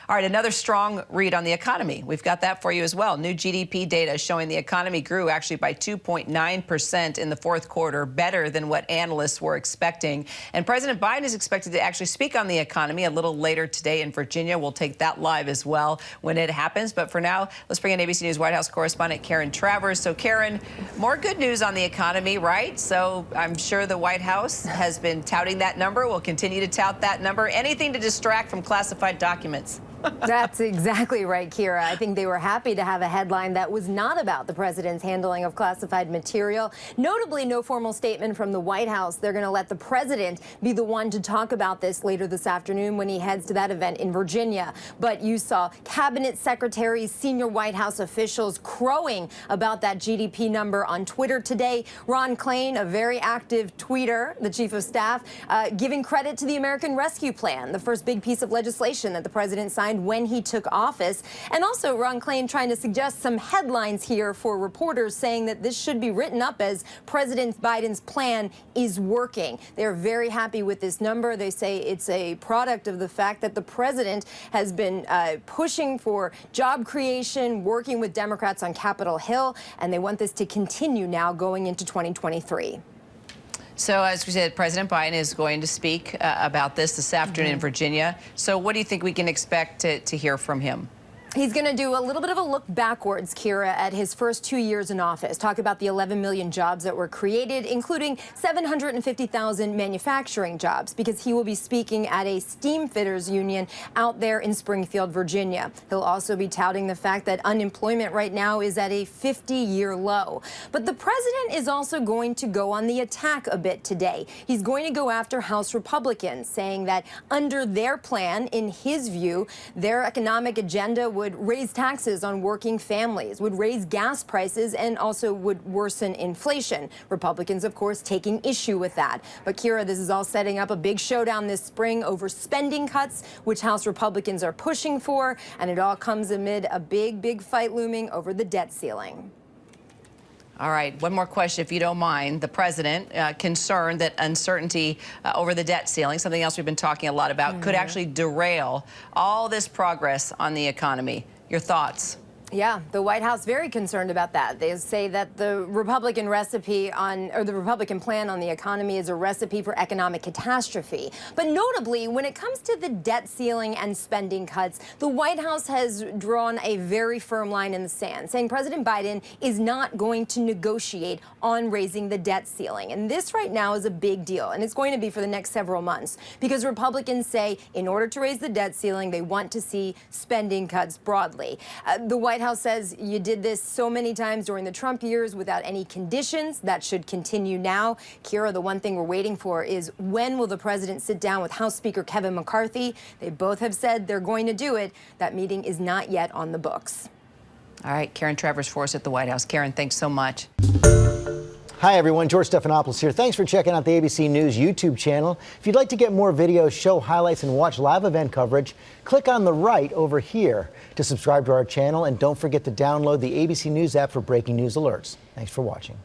All right, another strong read on the economy. We've got that for you as well. New GDP data showing the economy grew actually by 2.9% in the fourth quarter, better than what analysts were expecting. And President Biden is expected to actually speak on the economy a little later today in Virginia. We'll take that live as well when it happens. But for now, let's bring in ABC News White House correspondent Karen Travers. So, Karen, more good news on the economy, right? So I'm sure the White House has been touting that number. We'll continue to tout that number. Anything to distract from classified documents. That's exactly right, Kira. I think they were happy to have a headline that was not about the president's handling of classified material. Notably, no formal statement from the White House. They're going to let the president be the one to talk about this later this afternoon when he heads to that event in Virginia. But you saw cabinet secretaries, senior White House officials crowing about that GDP number on Twitter today. Ron Klain, a very active tweeter, the chief of staff, giving credit to the American Rescue Plan, the first big piece of legislation that the president signed when he took office. And also Ron Klain trying to suggest some headlines here for reporters, saying that this should be written up as President Biden's plan is working. They're very happy with this number. They say it's a product of the fact that the president has been pushing for job creation, working with Democrats on Capitol Hill, and they want this to continue now going into 2023. So, as we said, President Biden is going to speak about this afternoon in Virginia. So what do you think we can expect to hear from him? He's going to do a little bit of a look backwards, Kira, at his first 2 years in office. Talk about the 11 million jobs that were created, including 750,000 manufacturing jobs, because he will be speaking at a steam fitters union out there in Springfield, Virginia. He'll also be touting the fact that unemployment right now is at a 50-year low. But the president is also going to go on the attack a bit today. He's going to go after House Republicans, saying that under their plan, in his view, their economic agenda would raise taxes on working families, would raise gas prices, and also would worsen inflation. Republicans, of course, taking issue with that. But Kira, this is all setting up a big showdown this spring over spending cuts, which House Republicans are pushing for, and it all comes amid a big fight looming over the debt ceiling. All right, one more question, if you don't mind. The president concerned that uncertainty over the debt ceiling, something else we've been talking a lot about, could actually derail all this progress on the economy. Your thoughts? Yeah, the White House very concerned about that. They say that the Republican recipe the Republican plan on the economy is a recipe for economic catastrophe. But notably, when it comes to the debt ceiling and spending cuts, the White House has drawn a very firm line in the sand, saying President Biden is not going to negotiate on raising the debt ceiling. And this right now is a big deal, and it's going to be for the next several months, because Republicans say in order to raise the debt ceiling, they want to see spending cuts broadly. The White House says you did this so many times during the Trump years without any conditions. That should continue now. Kira, the one thing we're waiting for is when will the president sit down with House Speaker Kevin McCarthy? They both have said they're going to do it. That meeting is not yet on the books. All right, Karen Travers for us at the White House. Karen, thanks so much. Hi, everyone. George Stephanopoulos here. Thanks for checking out the ABC News YouTube channel. If you'd like to get more videos, show highlights, and watch live event coverage, click on the right over here to subscribe to our channel. And don't forget to download the ABC News app for breaking news alerts. Thanks for watching.